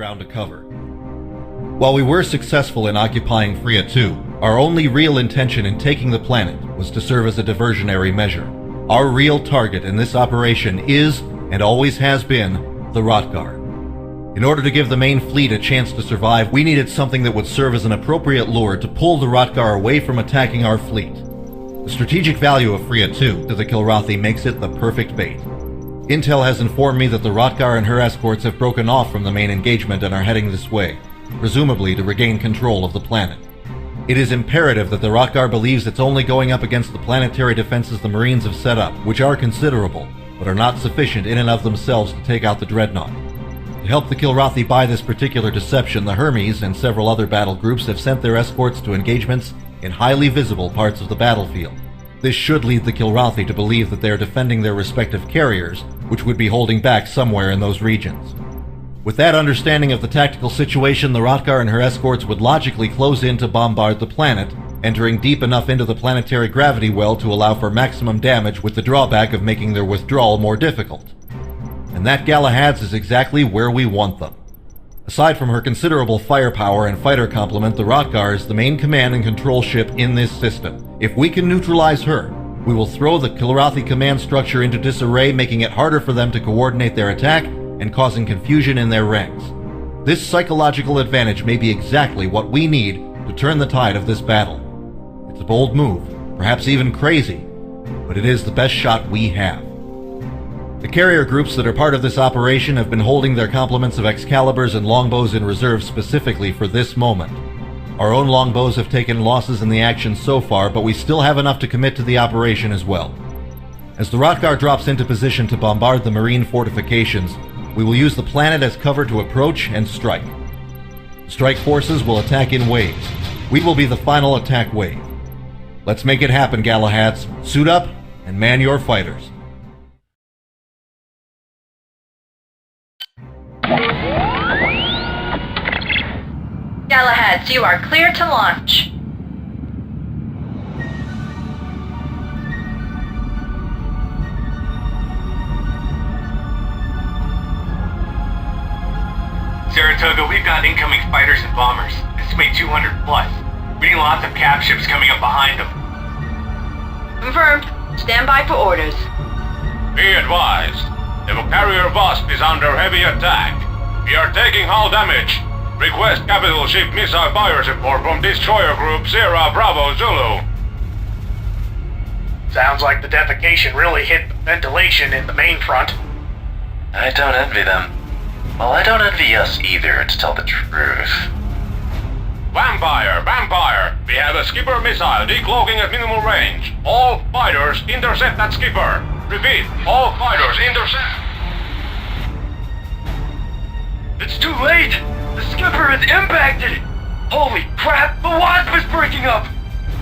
ground to cover. While we were successful in occupying Freya 2, our only real intention in taking the planet was to serve as a diversionary measure. Our real target in this operation is, and always has been, the Rotgar. In order to give the main fleet a chance to survive, we needed something that would serve as an appropriate lure to pull the Rotgar away from attacking our fleet. The strategic value of Freya 2 to the Kilrathi makes it the perfect bait. Intel has informed me that the Rotgar and her escorts have broken off from the main engagement and are heading this way, presumably to regain control of the planet. It is imperative that the Rotgar believes it's only going up against the planetary defenses the Marines have set up, which are considerable, but are not sufficient in and of themselves to take out the dreadnought. To help the Kilrathi buy this particular deception, the Hermes and several other battle groups have sent their escorts to engagements in highly visible parts of the battlefield. This should lead the Kilrathi to believe that they are defending their respective carriers, which would be holding back somewhere in those regions. With that understanding of the tactical situation, the Rotgar and her escorts would logically close in to bombard the planet, entering deep enough into the planetary gravity well to allow for maximum damage, with the drawback of making their withdrawal more difficult. And that Galahad's is exactly where we want them. Aside from her considerable firepower and fighter complement, the Rotgar is the main command and control ship in this system. If we can neutralize her, we will throw the Kilrathi command structure into disarray, making it harder for them to coordinate their attack and causing confusion in their ranks. This psychological advantage may be exactly what we need to turn the tide of this battle. It's a bold move, perhaps even crazy, but it is the best shot we have. The carrier groups that are part of this operation have been holding their complements of Excaliburs and longbows in reserve specifically for this moment. Our own longbows have taken losses in the action so far, but we still have enough to commit to the operation as well. As the Rotgar drops into position to bombard the marine fortifications, we will use the planet as cover to approach and strike. The strike forces will attack in waves. We will be the final attack wave. Let's make it happen, Galahads. Suit up and man your fighters. Galahads, you are clear to launch. Saratoga, we've got incoming fighters and bombers. Estimate 200 plus. We need lots of cap ships coming up behind them. Confirmed. Stand by for orders. Be advised. The carrier Wasp is under heavy attack. We are taking hull damage. Request capital ship missile fire support from destroyer group Sierra Bravo Zulu. Sounds like the defecation really hit the ventilation in the main front. I don't envy them. Well, I don't envy us either, to tell the truth. Vampire! We have a skipper missile decloaking at minimal range. All fighters intercept that skipper. Repeat, all fighters intercept. It's too late! The skipper is impacted! Holy crap, the Wasp is breaking up!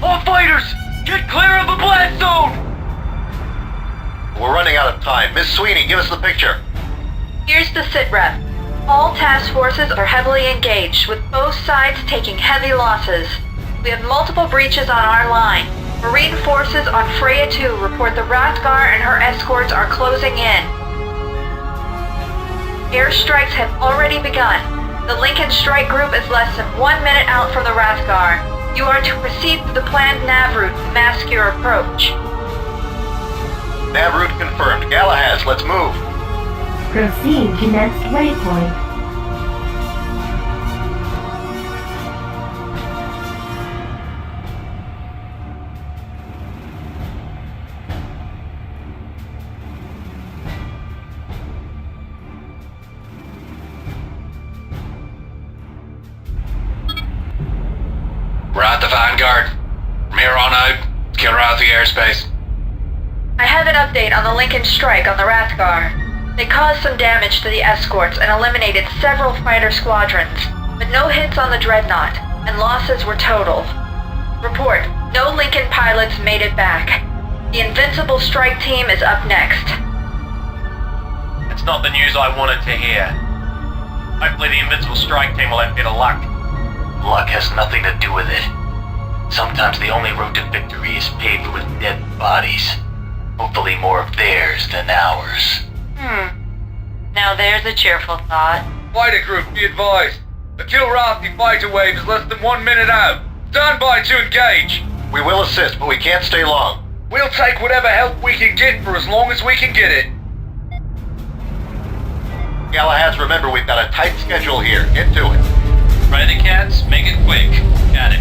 All fighters, get clear of the blast zone! We're running out of time. Miss Sweeney, give us the picture. Here's the sitrep. All task forces are heavily engaged, with both sides taking heavy losses. We have multiple breaches on our line. Marine forces on Freya 2 report the Rotgar and her escorts are closing in. Airstrikes have already begun. The Lincoln strike group is less than 1 minute out from the Rotgar. You are to proceed through the planned nav route to mask your approach. Nav route confirmed. Galahads, let's move. Proceed to next waypoint. We're at the Vanguard. From here on out, Kilrathi airspace. I have an update on the Lincoln strike on the Rotgar. They caused some damage to the escorts and eliminated several fighter squadrons, but no hits on the dreadnought, and losses were totaled. Report, no Lincoln pilots made it back. The Invincible strike team is up next. It's not the news I wanted to hear. Hopefully the Invincible strike team will have a bit of luck. Luck has nothing to do with it. Sometimes the only road to victory is paved with dead bodies. Hopefully more of theirs than ours. Now there's a cheerful thought. Fighter group, be advised. The Kilrathi fighter wave is less than 1 minute out. Stand by to engage. We will assist, but we can't stay long. We'll take whatever help we can get for as long as we can get it. Galahads, remember we've got a tight schedule here. Get to it. Right, the cats? Make it quick. Got it.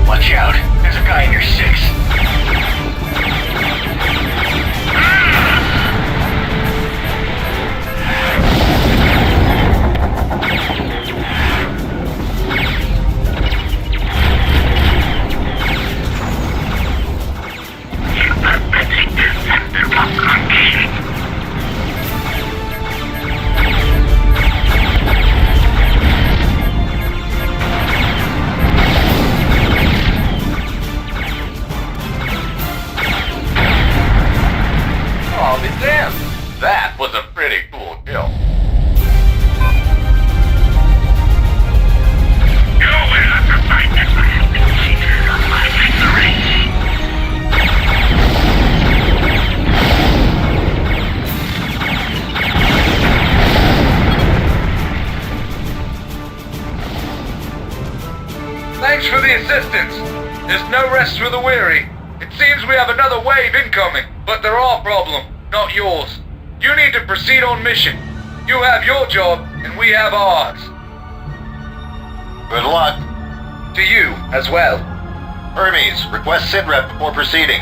Watch out. There's a guy in your 6. I'll be damned. That was a pretty cool kill. You will have to fight this secret of my victory. Thanks for the assistance. There's no rest for the weary. It seems we have another wave incoming, but they're our problem, not yours. You need to proceed on mission. You have your job, and we have ours. Good luck. To you, as well. Hermes, request sitrep before proceeding.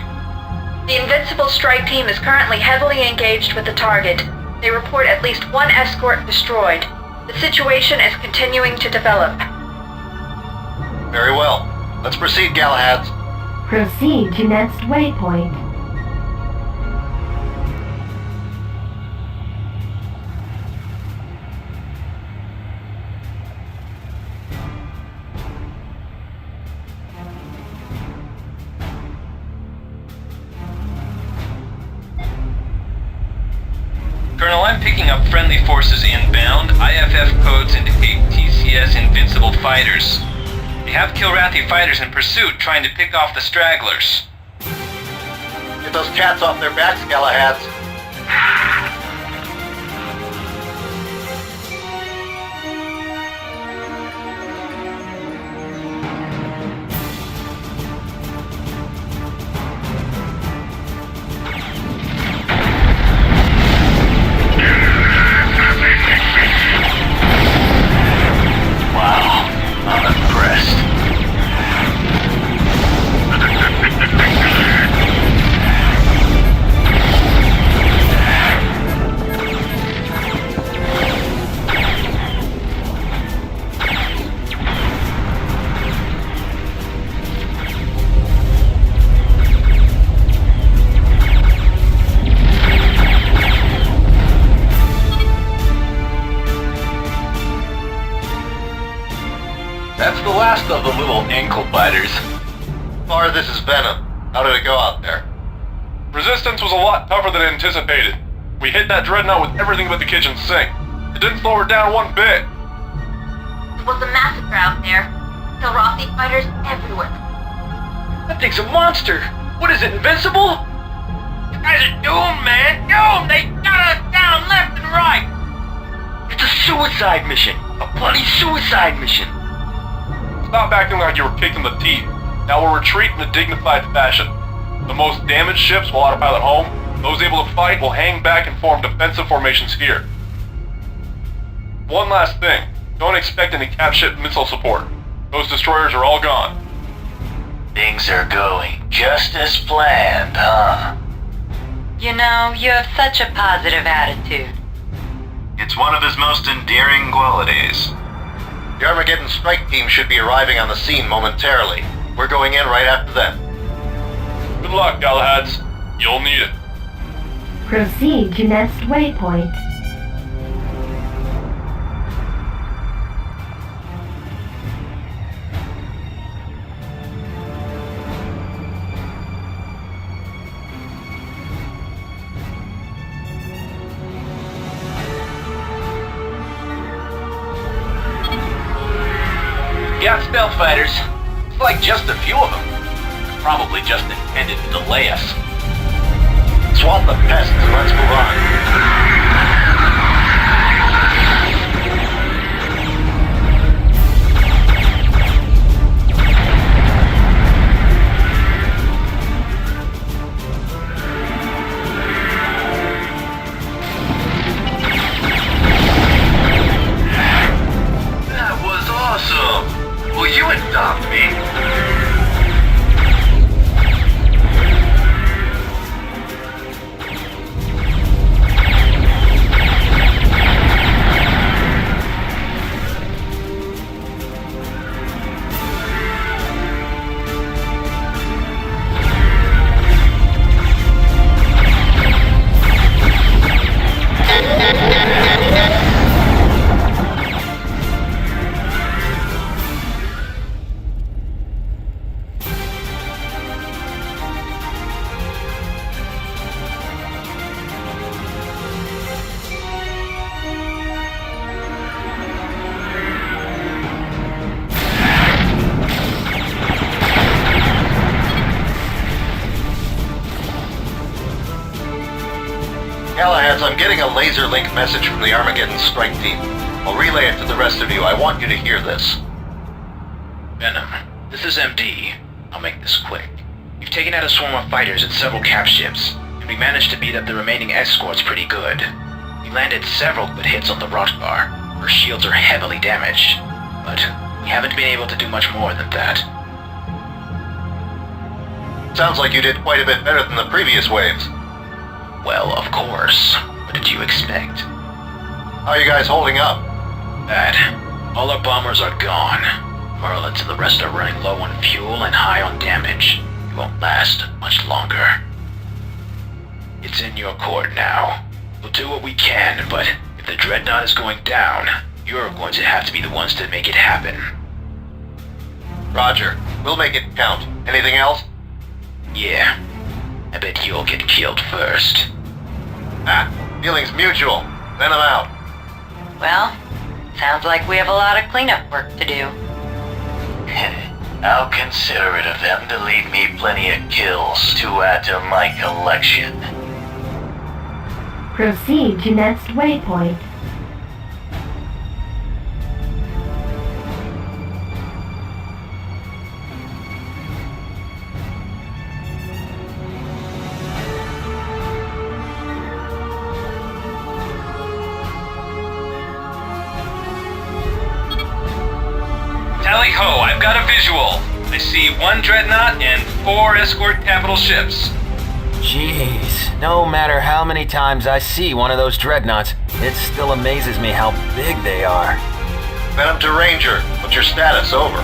The Invincible Strike Team is currently heavily engaged with the target. They report at least one escort destroyed. The situation is continuing to develop. Very well. Let's proceed, Galahads. Proceed to next waypoint. Colonel, I'm picking up friendly forces inbound. IFF codes indicate TCS Invincible fighters. They have Kilrathi fighters in pursuit trying to pick off the stragglers. Get those cats off their backs, Galahads. Wow, I'm impressed. That's the last of the little ankle biters. Far this is Venom. How did it go out there? Resistance was a lot tougher than anticipated. We hit that dreadnought with everything but the kitchen sink. It didn't slow her down one bit. It was a massacre out there. Kilrathi fighters everywhere. That thing's a monster. What is it, invincible? You guys are doomed, man! Doomed! They got us down left and right! It's a suicide mission. A bloody suicide mission. Stop acting like you were kicked in the teeth. Now we'll retreat in a dignified fashion. The most damaged ships will autopilot home. Those able to fight will hang back and form defensive formations here. One last thing. Don't expect any cap ship missile support. Those destroyers are all gone. Things are going just as planned, huh? You know, you have such a positive attitude. It's one of his most endearing qualities. The Armageddon Strike Team should be arriving on the scene momentarily. We're going in right after them. Good luck, Galahads. You'll need it. Proceed to next waypoint. stealth fighters. It's like just a few of them. Probably just intended to delay us. Swat the pests and let's move on. Will you adopt me? I'm getting a laser link message from the Armageddon strike team. I'll relay it to the rest of you. I want you to hear this. Venom, this is MD. I'll make this quick. We've taken out a swarm of fighters and several cap ships, and we managed to beat up the remaining escorts pretty good. We landed several good hits on the Rotgar. Our shields are heavily damaged, but we haven't been able to do much more than that. Sounds like you did quite a bit better than the previous waves. Well, of course. What did you expect? How are you guys holding up? Bad. All our bombers are gone. Merlins and the rest are running low on fuel and high on damage. It won't last much longer. It's in your court now. We'll do what we can, but if the dreadnought is going down, you're going to have to be the ones to make it happen. Roger. We'll make it count. Anything else? Yeah. I bet you'll get killed first. Feelings mutual. Venom out. Well, sounds like we have a lot of cleanup work to do. How considerate of them to leave me plenty of kills to add to my collection. Proceed to next waypoint. Tally-ho, I've got a visual. I see 1 dreadnought and 4 escort capital ships. Jeez, no matter how many times I see one of those dreadnoughts, it still amazes me how big they are. Venom to Ranger. What's your status? Over.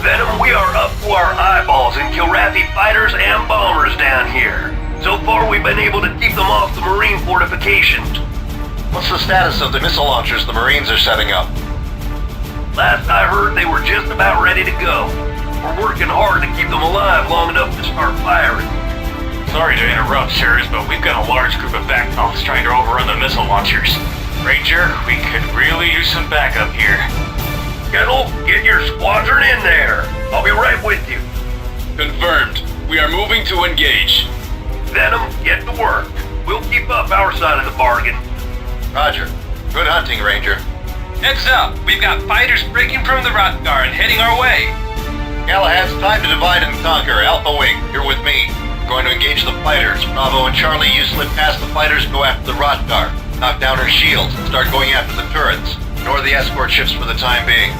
Venom, we are up to our eyeballs in Kilrathi fighters and bombers down here. So far, we've been able to keep them off the Marine fortifications. What's the status of the missile launchers the Marines are setting up? Last I heard, they were just about ready to go. We're working hard to keep them alive long enough to start firing. Sorry to interrupt, sirs, but we've got a large group of backtalks trying to overrun the missile launchers. Ranger, we could really use some backup here. Kettle, get your squadron in there. I'll be right with you. Confirmed. We are moving to engage. Venom, get to work. We'll keep up our side of the bargain. Roger. Good hunting, Ranger. Heads up, we've got fighters breaking from the Rotgar and heading our way. Galahad's time to divide and conquer. Alpha Wing, you're with me. We're going to engage the fighters. Bravo and Charlie, you slip past the fighters, go after the Rotgar. Knock down her shields and start going after the turrets. Ignore the escort ships for the time being.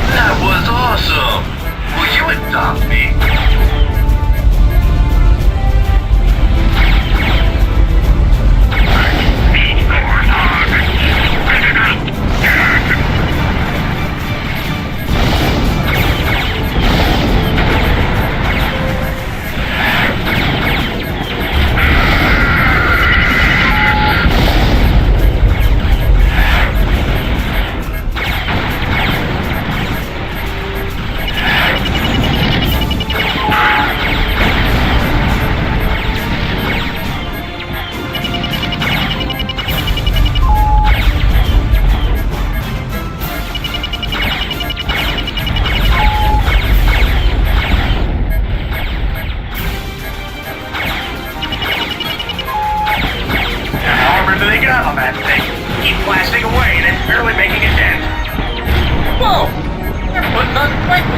That was awesome! Will you adopt me?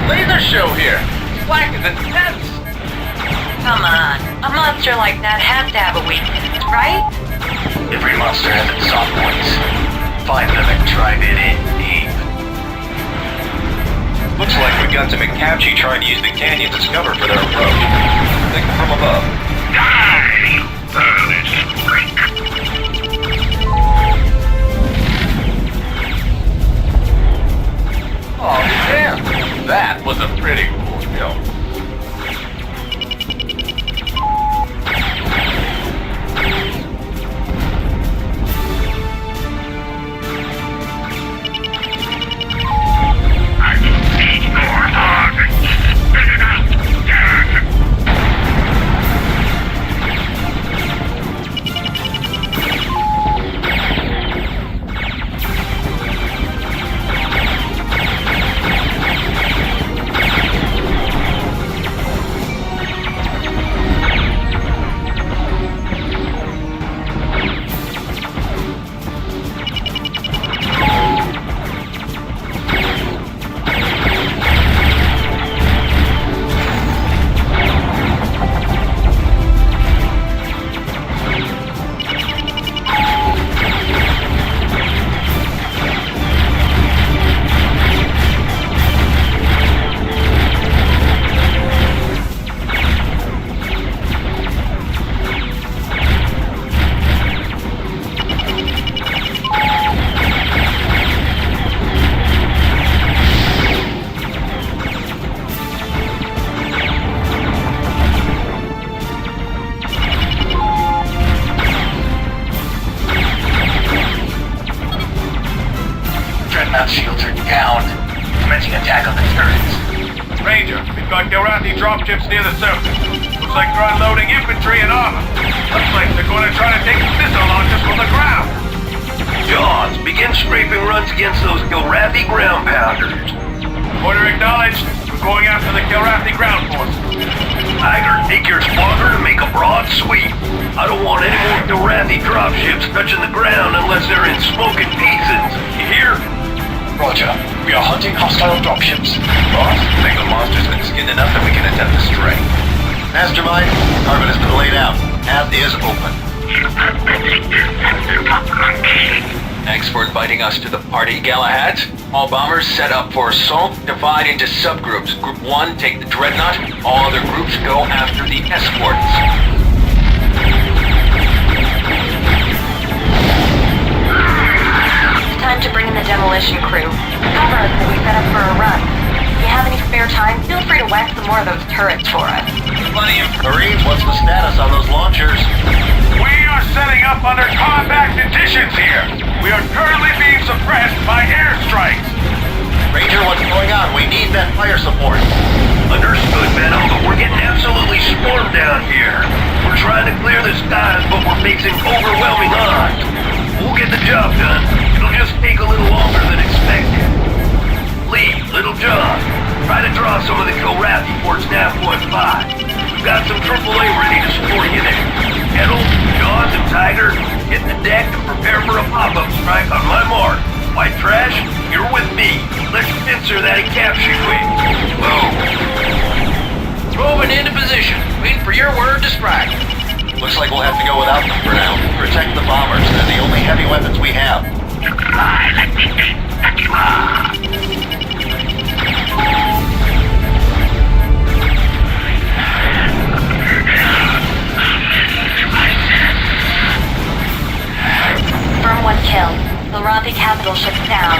laser show here. It's black as intense. Come on. A monster like that has to have a weakness, right? Every monster has its soft points. Find them and drive it in deep. Looks like we got some Mekapchi trying to use the canyons as cover for their approach. Take them from above. Oh, damn. That was a pretty cool kill. Dreadnought shields are down. Commencing attack on the turrets. Ranger, we've got Kilrathi dropships near the surface. Looks like they're unloading infantry and armor. Looks like they're going to try to take missile launchers from the ground. Jaws, begin scraping runs against those Kilrathi ground pounders. Order acknowledged. We're going after the Kilrathi ground force. Tiger, take your squadron and make a broad sweep. I don't want any more Kilrathi dropships touching the ground unless they're in smoking pieces. You hear? Roger. We are hunting hostile dropships. Boss, think the monster's been skinned enough that we can attempt the stray. Mastermind, target has been laid out. Path is open. Thanks for inviting us to the party, Galahads. All bombers set up for assault. Divide into subgroups. Group 1, take the dreadnought. All other groups go after the escorts. Time to bring in the demolition crew. Cover us as we set up for a run. If you have any spare time, feel free to whack some more of those turrets for us. Plenty of... Marines, what's the status on those launchers? We are setting up under combat conditions here. We are currently being suppressed by airstrikes. Ranger, what's going on? We need that fire support. Understood, Venom, but we're getting absolutely swarmed down here. We're trying to clear the skies, but we're facing overwhelming odds. We'll get the job done. It'll just take a little longer than expected. Lee, Little John, try to draw some of the Kilrathi towards Nav.5. We've got some AAA ready to support you there. Kettle, Jaws, and Tiger, hit the deck and prepare for a pop-up strike on my mark. White Trash, you're with me. Let's pincer that capture quick. Boom. Moving into position. Waiting for your word to strike. Looks like we'll have to go without them for now. Protect the bombers. They're the only heavy weapons we have. Firm 1 kill. Kilrathi capital ship down.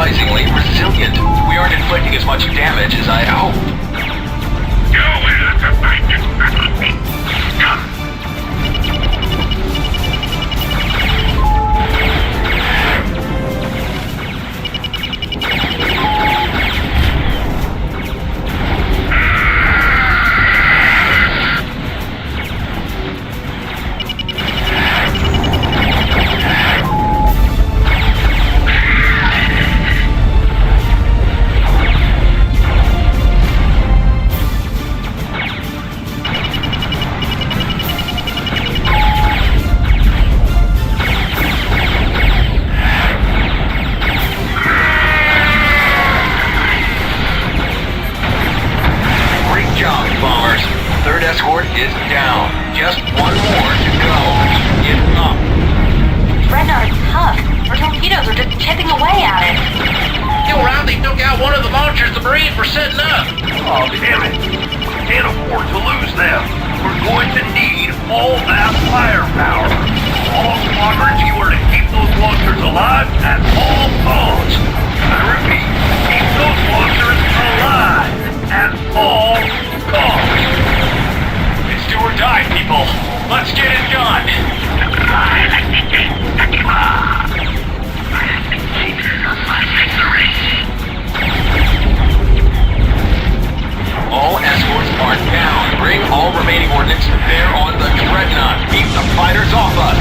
surprisingly resilient. We aren't inflicting as much damage as I'd hoped. Escort is down. Just one more to go. Keep it up. Dreadnought is tough. Our torpedoes are just chipping away at it. Kilrathi took out one of the launchers the Marines were setting up. Oh, damn it. Can't afford to lose them. We're going to need all that firepower. All squadrons, you are to keep those launchers alive at all costs. I repeat, keep those launchers alive at all costs. Do or die, people. Let's get it done. All escorts are down. Bring all remaining ordnance to bear on the dreadnought. Keep the fighters off us.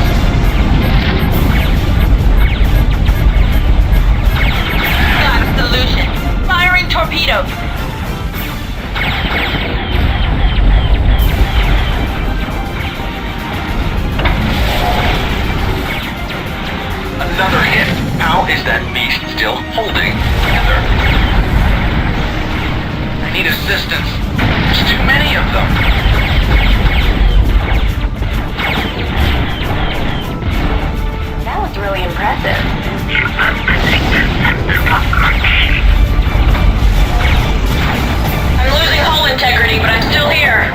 Got a solution. Firing torpedoes. Another hit. How is that beast still holding together? I need assistance. There's too many of them. That was really impressive. I'm losing hull integrity, but I'm still here.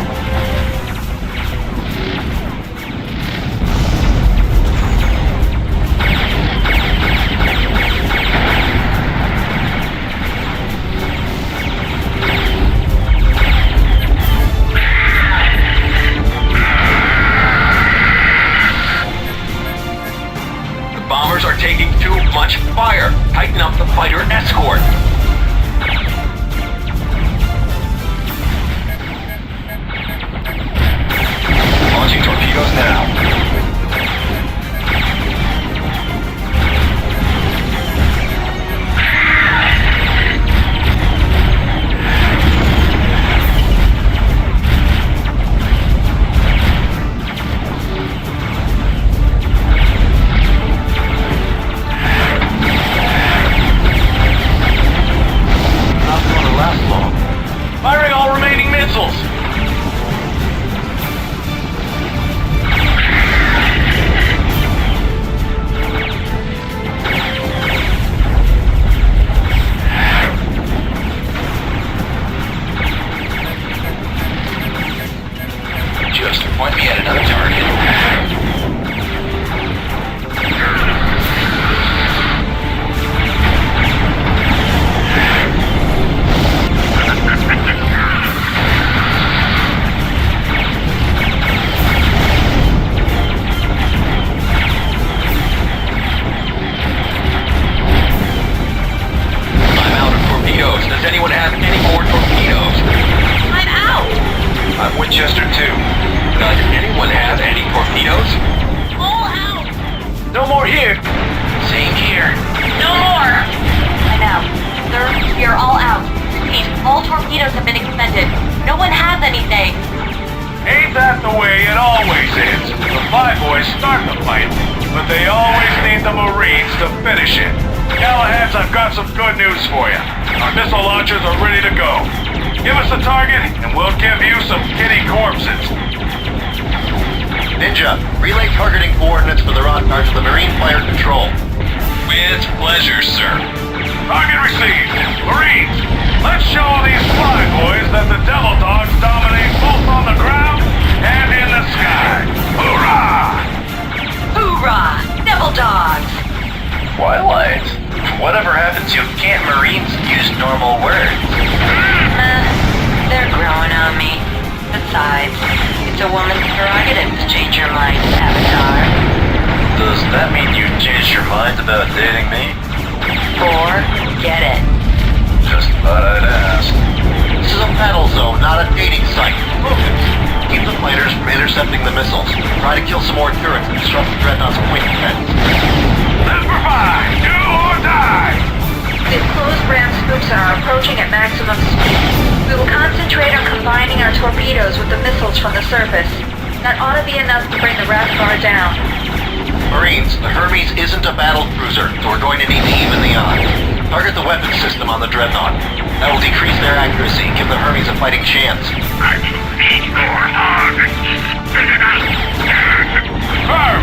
Bombers are taking too much fire. Tighten up the fighter escort. Launching torpedoes now. Firing all remaining missiles! Just point me at another target. Does anyone have any more torpedoes? I'm out! I'm Winchester too. Does anyone have any torpedoes? All out! No more here! Same here. No more! I'm out. Sir, we are all out. Repeat, all torpedoes have been expended. No one has anything. Ain't that the way it always is? The Five Boys start the fight, but they always need the Marines to finish it. Callahan's, I've got some good news for you. Our missile launchers are ready to go. Give us a target, and we'll give you some kitty corpses. Ninja, relay targeting coordinates for the rockars to the Marine Fire Control. With pleasure, sir. Target received. Marines, let's show these Fly Boys that the Devil Dogs dominate both on the ground and in the sky. Hoorah! Hoorah! Devil Dogs! Twilight. whatever happens, you can't Marines use normal words. They're growing on me. Besides, it's a woman's prerogative to change your mind, Avatar. Does that mean you changed your mind about dating me? Forget it. Just thought I'd ask. This is a battle zone, not a dating site. Focus. Keep the fighters from intercepting the missiles. Try to kill some more turrets and disrupt the dreadnought's quick defense. Number 5, do or die! We've closed Bram's spooks and are approaching at maximum speed. We will concentrate on combining our torpedoes with the missiles from the surface. That ought to be enough to bring the Rathgar down. Marines, the Hermes isn't a battle cruiser, so we're going to need to even the odds. Target the weapons system on the dreadnought. That will decrease their accuracy and give the Hermes a fighting chance. Firm!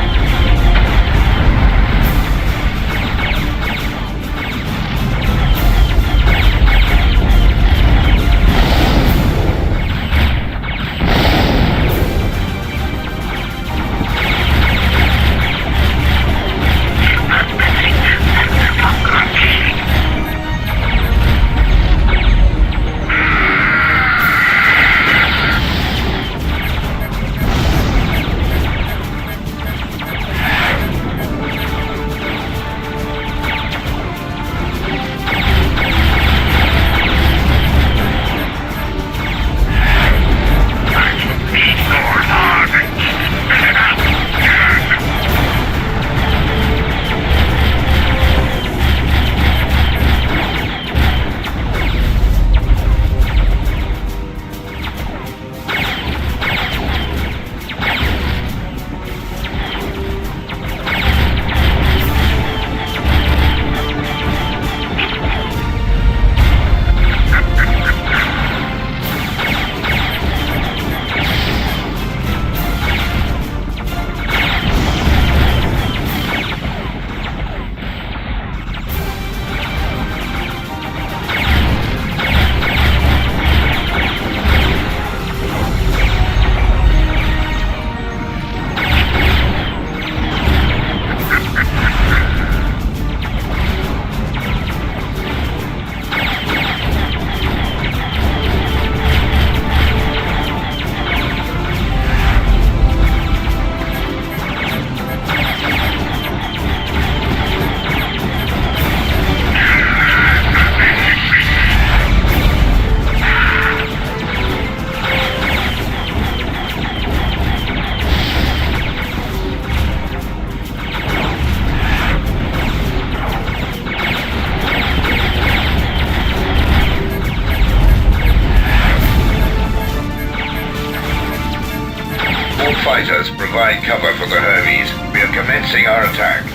Fighters provide cover for the Hermes. We are commencing our attack.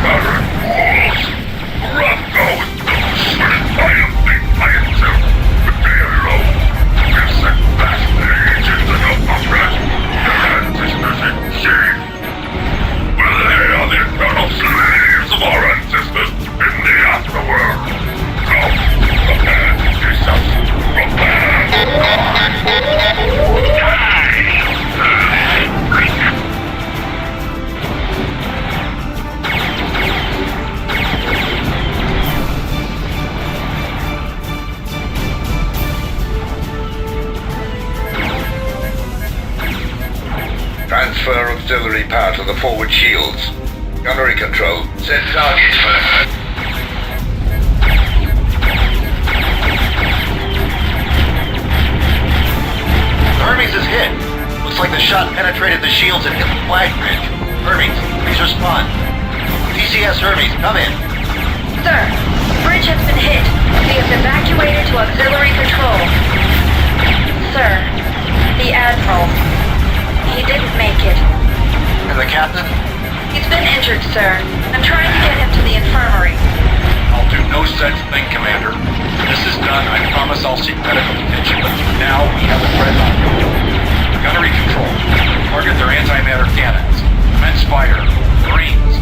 Current walls. Rathgar was built scientifically by itself. But they are low. We have sent vast legions of your puppet. Their ancestors in shame. Well, they are the eternal slaves of our ancestors in the afterworld. Come, prepare yourself. Prepare. Transfer auxiliary power to the forward shields. Gunnery control. Set target first. Hermes is hit. Looks like the shot penetrated the shields and hit the flag bridge. Hermes, please respond. TCS Hermes, come in. Sir, the bridge has been hit. We have evacuated to auxiliary control. Sir, the Admiral. He didn't make it. And the captain? He's been injured, sir. I'm trying to get him to the infirmary. I'll do no such thing, Commander. When this is done, I promise I'll seek medical attention, but now we have a dreadnought. Gunnery control. Target their antimatter cannons. Commence fire. Marines.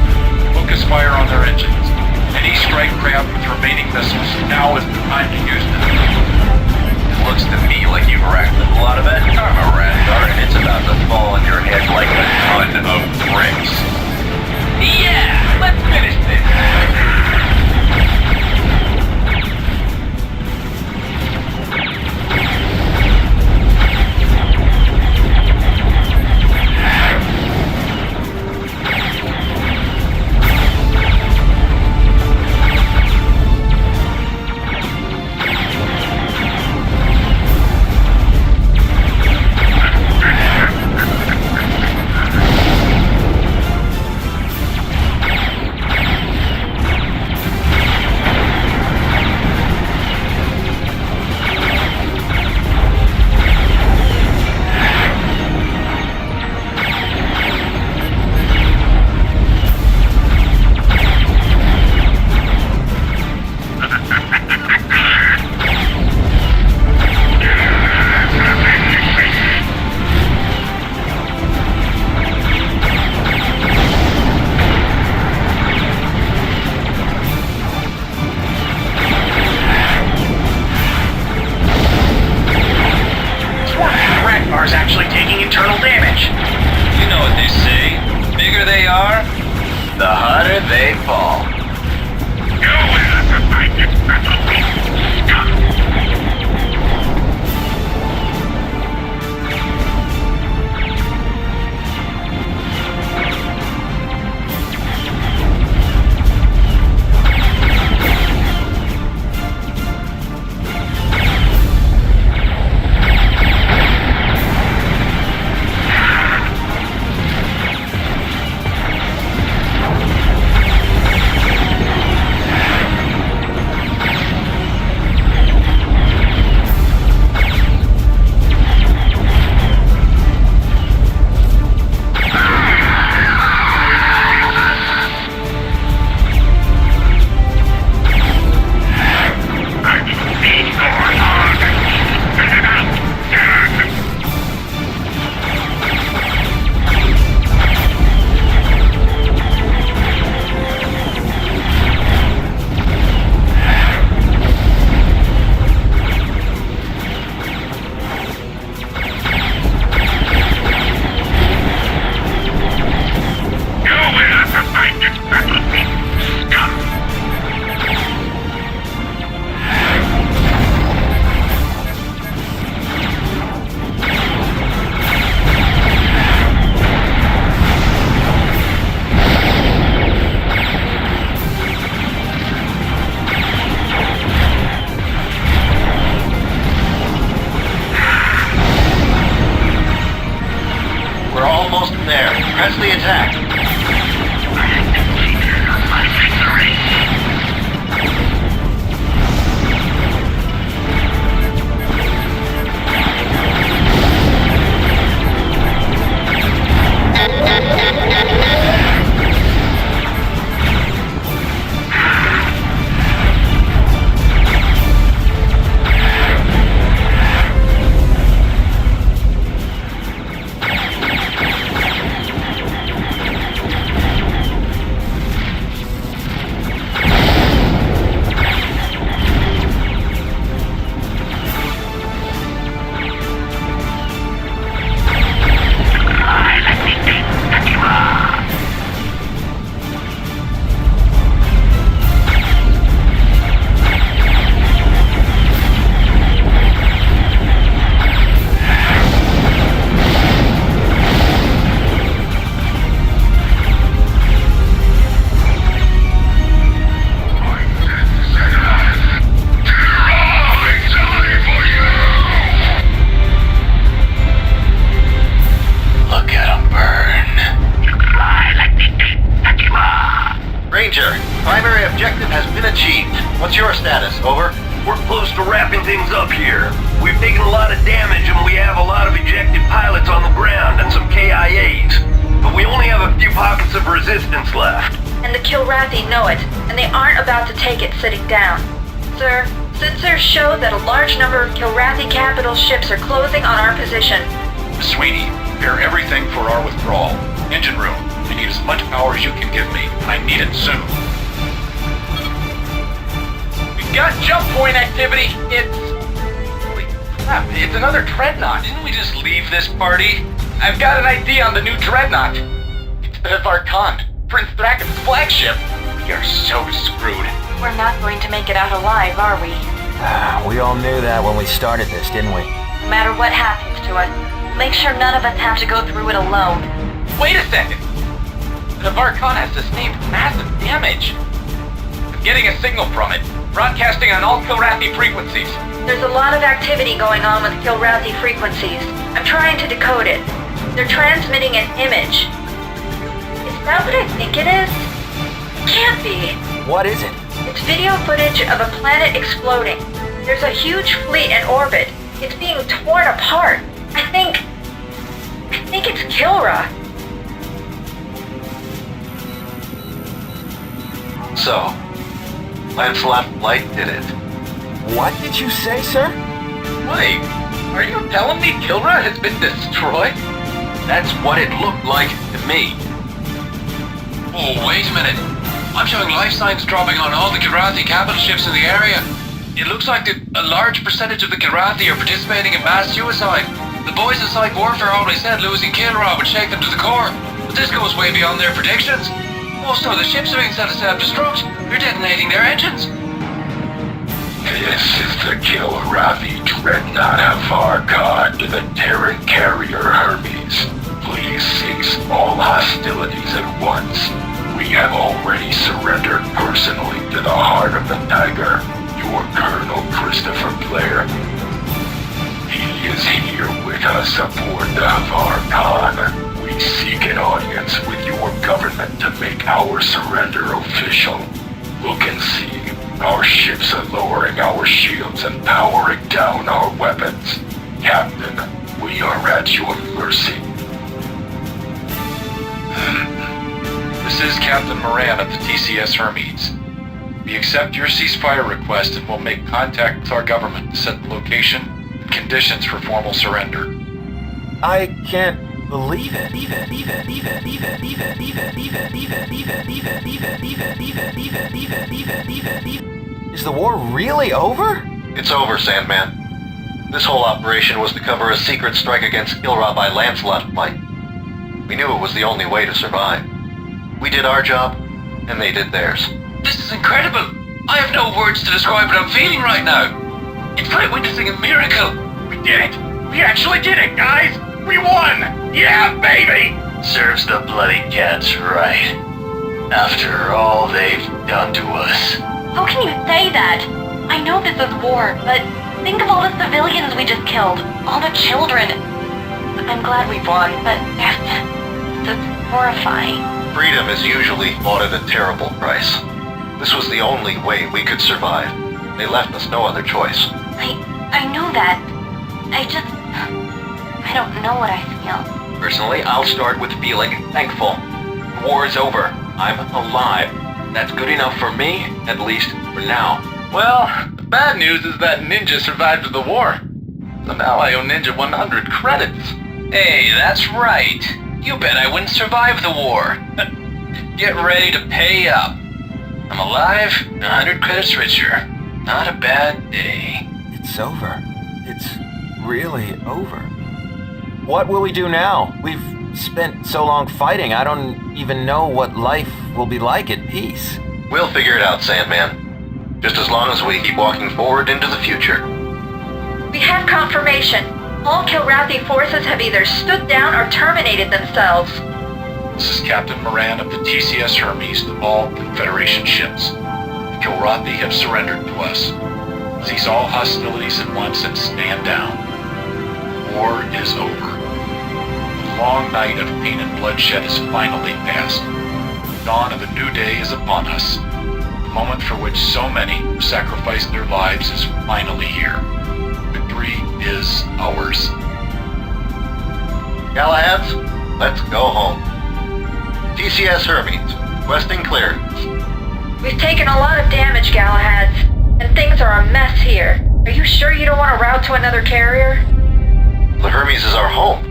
Focus fire on their engines. Any strike craft with remaining missiles. Now is the time to use them. It looks to me like you've racked up a lot of that karma, Rathgar, and it's about to fall on your head like a ton of bricks. There, press the attack. Primary objective has been achieved. What's your status? Over. We're close to wrapping things up here. We've taken a lot of damage and we have a lot of ejected pilots on the ground and some KIAs. But we only have a few pockets of resistance left. And the Kilrathi know it, and they aren't about to take it sitting down. Sir, sensors show that a large number of Kilrathi capital ships are closing on our position. Sweeney, prepare everything for our withdrawal. Engine room, I need as much power as you can give me, and I need it soon. Got jump point activity. Holy crap, it's another dreadnought. Didn't we just leave this party? I've got an idea on the new dreadnought. It's the Varkan, Prince Thraken's flagship. We are so screwed. We're not going to make it out alive, are we? We all knew that when we started this, didn't we? No matter what happens to us, make sure none of us have to go through it alone. Wait a second. The Varkan has sustained massive damage. I'm getting a signal from it. Broadcasting on all Kilrathi frequencies. There's a lot of activity going on with Kilrathi frequencies. I'm trying to decode it. They're transmitting an image. Is that what I think it is? Can't be. What is it? It's video footage of a planet exploding. There's a huge fleet in orbit. It's being torn apart. I think it's Kilra. So, Lancelot Flight did it. What did you say, sir? Wait, are you telling me Kilra has been destroyed? That's what it looked like to me. Oh, wait a minute. I'm showing life signs dropping on all the Kilrathi capital ships in the area. It looks like a large percentage of the Kilrathi are participating in mass suicide. The boys in Psych Warfare always said losing Kilra would shake them to the core, but this goes way beyond their predictions. Most of the ships are being set to self-destruct. They're detonating their engines. This is the Kilrathi dreadnought of Varkan to the Terran carrier Hermes. Please cease all hostilities at once. We have already surrendered personally to the heart of the Tiger, your Colonel Christopher Blair. He is here with us aboard the Varkan. We seek an audience with your government to make our surrender official. Look and see. Our ships are lowering our shields and powering down our weapons. Captain, we are at your mercy. This is Captain Moran of the TCS Hermes. We accept your ceasefire request and will make contact with our government to set the location and conditions for formal surrender. I can't believe it. Is the war really over? It's over, Sandman. This whole operation was to cover a secret strike against Kilra by Lancelot Flight. We knew it was the only way to survive. We did our job, and they did theirs. This is incredible! I have no words to describe what I'm feeling right now. It's like witnessing a miracle. We did it! We actually did it, guys! We won! Yeah, baby! Serves the bloody cats right. After all they've done to us. How can you say that? I know this is war, but think of all the civilians we just killed. All the children. I'm glad we won, but That's horrifying. Freedom is usually bought at a terrible price. This was the only way we could survive. They left us no other choice. I know that. I don't know what I feel. Personally, I'll start with feeling thankful. The war is over. I'm alive. That's good enough for me, at least for now. Well, the bad news is that Ninja survived the war. So now I owe Ninja 100 credits. Hey, that's right. You bet I wouldn't survive the war. Get ready to pay up. I'm alive, 100 credits richer. Not a bad day. It's over. It's really over. What will we do now? We've spent so long fighting, I don't even know what life will be like at peace. We'll figure it out, Sandman. Just as long as we keep walking forward into the future. We have confirmation. All Kilrathi forces have either stood down or terminated themselves. This is Captain Moran of the TCS Hermes to all Confederation ships. The Kilrathi have surrendered to us. Cease all hostilities at once and stand down. The war is over. The long night of pain and bloodshed is finally past. The dawn of a new day is upon us. The moment for which so many have sacrificed their lives is finally here. Victory is ours. Galahads, let's go home. TCS Hermes, requesting clearance. We've taken a lot of damage, Galahads, and things are a mess here. Are you sure you don't want to route to another carrier? The Hermes is our home.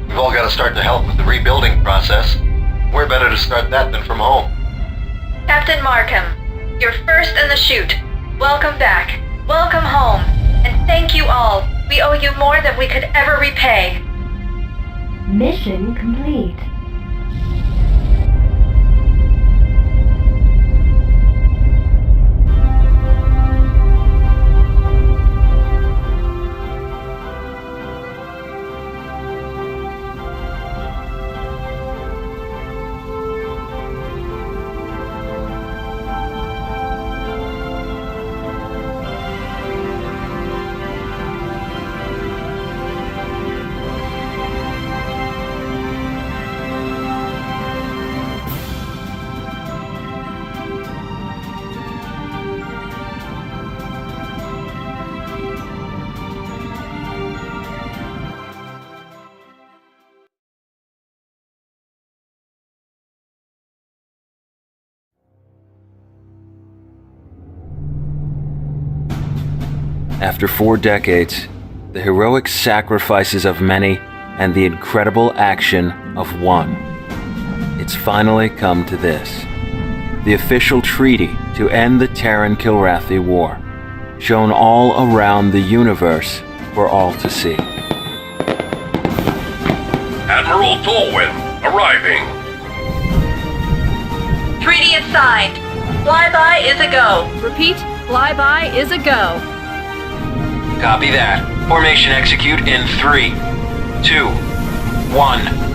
We've all got to start to help with the rebuilding process. Where better to start that than from home? Captain Markham, you're first in the chute. Welcome back. Welcome home. And thank you all. We owe you more than we could ever repay. Mission complete. After 4 decades, the heroic sacrifices of many, and the incredible action of one, it's finally come to this. The official treaty to end the Terran-Kilrathi War, shown all around the universe for all to see. Admiral Tolwyn, arriving. Treaty is signed. Flyby is a go. Repeat, flyby is a go. Copy that. Formation execute in 3, 2, 1.